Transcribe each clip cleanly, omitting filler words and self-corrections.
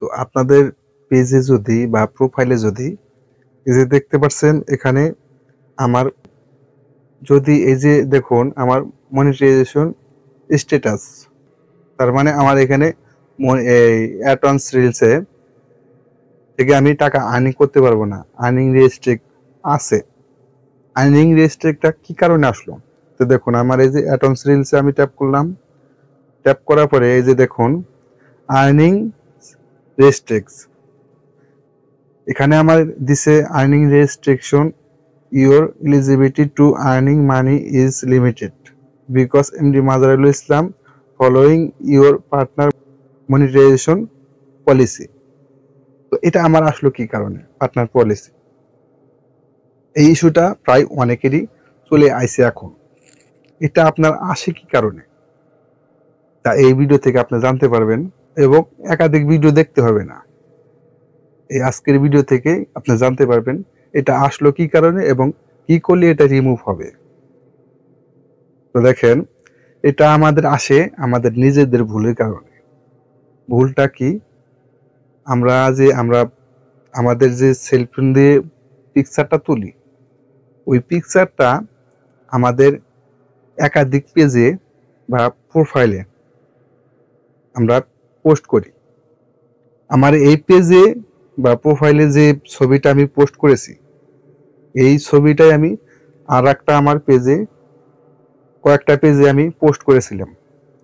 তো আপনাদের পেজে যদি বা প্রোফাইলে যদি এই যে দেখতে পাচ্ছেন এখানে আমার যদি এই যে দেখুন আমার মনিটাইজেশন স্ট্যাটাস, তার মানে আমার এখানে এই অ্যাডভান্স রিলসে থেকে আমি টাকা আর্নিং করতে পারবো না, আর্নিং রেস্ট্রিক্ট আছে। আর্নিং রেস্ট্রিক্টটা কি কারণে আসলো? তো দেখুন আমার এই যে অ্যাডভান্স রিলসে আমি ট্যাপ করলাম, ট্যাপ করার পরে এই যে দেখুন আর্নিং রেস্ট্রিক্টস, এখানে আমার দিছে earning restriction, your eligibility to earning money is limited because MD Mazharul Islam following your partner monetization policy। তো এটা আমার আসলো কি কারণে? পার্টনার পলিসি, এই ইস্যুটা প্রায় অনেকেরই চলে আইছে এখন। এটা আপনার আসে কি কারণে, তা এই ভিডিও থেকে আপনি জানতে পারবেন এবং একাধিক ভিডিও দেখতে হবে না, এই আজকের ভিডিও থেকে আপনি জানতে পারবেন এটা আসলো কি কারণে এবং কি করলে এটা রিমুভ হবে। তো দেখেন এটা আমাদের আসে আমাদের নিজেদের ভুলের কারণে। ভুলটা কি? আমরা আমাদের যে সেলফোন দিয়ে পিকচারটা তুলি, ওই পিকচারটা আমাদের একাধিক পেজে বা প্রোফাইলে আমরা পোস্ট করি। আমার এই পেজে বা প্রোফাইলে যে ছবিটা আমি পোস্ট করেছি, এই ছবিটাই আমি আর একটা আমার পেজে কয়েকটা পেজে আমি পোস্ট করেছিলাম,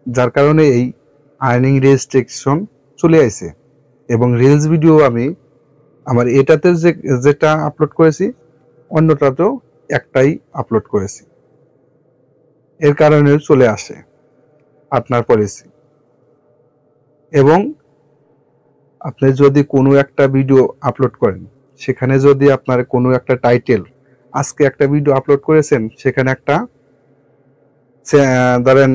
যার কারণে এই আর্নিং রেস্ট্রিকশন চলে আসে। এবং রিলস ভিডিও আমি আমার এটাতে যেটা আপলোড করেছি অন্যটাতেও একটাই আপলোড করেছি, এর কারণে চলে আসে আপনার পলিসি। এবং আপনি যদি কোনো একটা ভিডিও আপলোড করেন, সেখানে যদি আপনার কোনো একটা টাইটেল, আজকে একটা ভিডিও আপলোড করেছেন সেখানে একটা ধরেন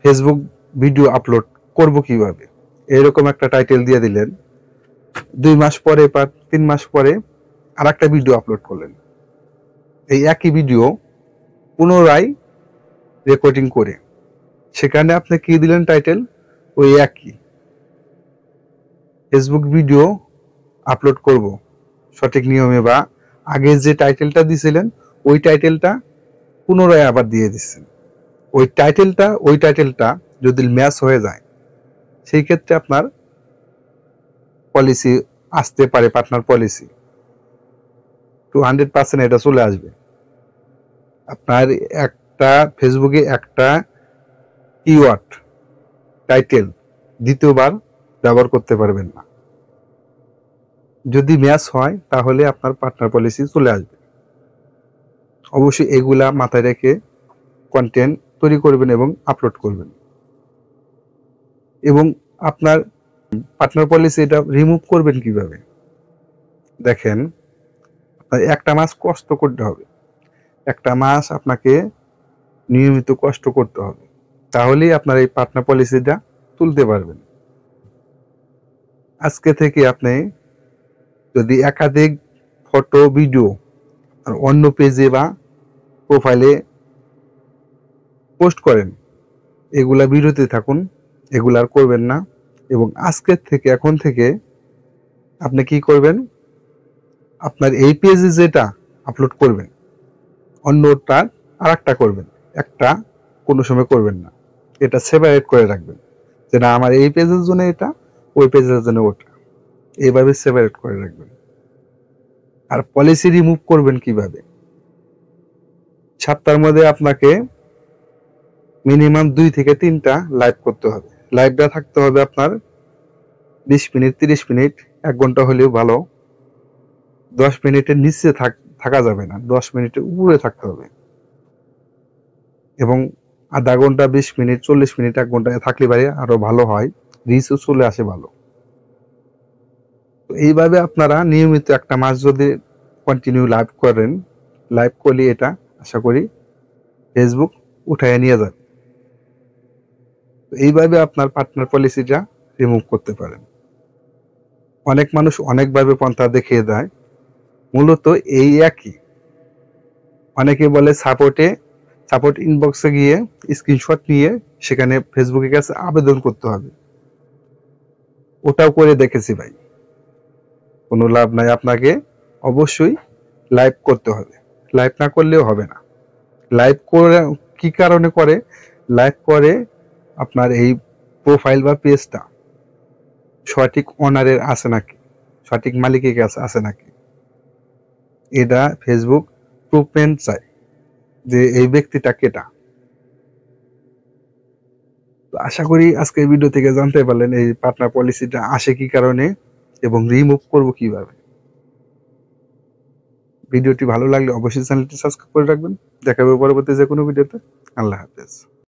ফেসবুক ভিডিও আপলোড করব কিভাবে, এরকম একটা টাইটেল দিয়ে দিলেন, 2 মাস পরে বা 3 মাস পরে আর একটা ভিডিও আপলোড করলেন, এই একই ভিডিও পুনরায় রেকর্ডিং করে সেখানে আপনি কি দিলেন টাইটেল, ওই একই ফেসবুক ভিডিও আপলোড করব সঠিক নিয়মে, বা আগে যে টাইটেলটা দিয়েছিলেন ওই টাইটেলটা পুনরায় আবার দিয়ে দিচ্ছেন। ওই টাইটেলটা যদি ম্যাচ হয়ে যায় সেই ক্ষেত্রে আপনার পলিসি আসতে পারে, পার্টনার পলিসি 200% এটা চলে আসবে। আপনার একটা ফেসবুকে একটা কিওয়ার্ড টাইটেল দ্বিতীয়বার ব্যবহার করতে পারবেন না, যদি ম্যাচ হয় তাহলে আপনার পার্টনার পলিসি চলে আসবে। অবশ্যই এগুলা মাথায় রেখে কন্টেন্ট তৈরি করবেন এবং আপলোড করবেন। এবং আপনার পার্টনার পলিসি এটা রিমুভ করবেন কিভাবে? দেখেন একটা মাস কষ্ট করতে হবে, একটা মাস আপনাকে নিয়মিত কষ্ট করতে হবে, তাহলেই আপনার এই পার্টনার পলিসিটা তুলতে পারবেন। আজকে থেকে আপনি যদি একাধিক ফটো ভিডিও আর অন্য পেজে বা প্রোফাইলে পোস্ট করেন, এগুলা বিরতি থাকুন, এগুলা আর করবেন না। এবং আজকের থেকে এখন থেকে আপনি কি করবেন, আপনার এই পেজে যেটা আপলোড করবেন অন্যটা আর একটা করবেন, একটা কোনো সময় করবেন না, এটা সেপারেট করে রাখবেন যে না আমার এই পেজের জন্য এটা, ওই পেজের জন্য ওটা, এইভাবে সেপারেট করে রাখবেন। আর পলিসি রিমুভ করবেন কিভাবে? সপ্তাহের মধ্যে আপনাকে মিনিমাম 2 থেকে 3টা লাইভ করতে হবে। লাইভটা থাকতে হবে আপনার 20 মিনিট 30 মিনিট, 1 ঘন্টা হলেও ভালো। 10 মিনিটের নিচে থাকা যাবে না, 10 মিনিটের উপরে থাকতে হবে। এবং আধা ঘন্টা 20 মিনিট 40 মিনিট 1 ঘন্টায় থাকলে পারে আরো ভালো হয়, রিচও চলে আসে ভালো। তো এইভাবে আপনারা নিয়মিত একটা মাস যদি কন্টিনিউ লাইভ করেন, লাইভ করলে এটা আশা করি ফেসবুক উঠায় নিয়ে যাবে। এইভাবে আপনার পার্টনার পলিসিটা রিমুভ করতে পারেন। অনেক মানুষ অনেকভাবে পন্থা দেখিয়ে দেয়, মূলত এই একই। অনেকে বলে সাপোর্ট ইনবক্সে গিয়ে স্ক্রিনশট নিয়ে সেখানে ফেসবুকের কাছে আবেদন করতে হবে, ওটাও করে দেখেছি ভাই, কোনো লাভ নাই। আপনাকে অবশ্যই লাইভ করতে হবে, লাইভ না করলেও হবে না। লাইভ করে কি কারণে করে? লাইভ করে আপনার এই প্রোফাইল বা পেজটা সঠিক ওনারের আছে নাকি, সঠিক মালিকের কাছে আছে নাকি, এটা ফেসবুক প্রুফমেন্ট চায় যে এই ব্যক্তিটা কেটা। তো আশা করি আজকে এই ভিডিও থেকে জানতে পারলেন এই পার্টনার পলিসিটা আসে কি কারণে এবং রিমুভ করব কিভাবে। ভিডিওটি ভালো লাগলে অবশ্যই চ্যানেলটি সাবস্ক্রাইব করে রাখবেন। দেখা হবে পরবর্তী যে কোনো ভিডিওতে। আল্লাহ হাফেজ।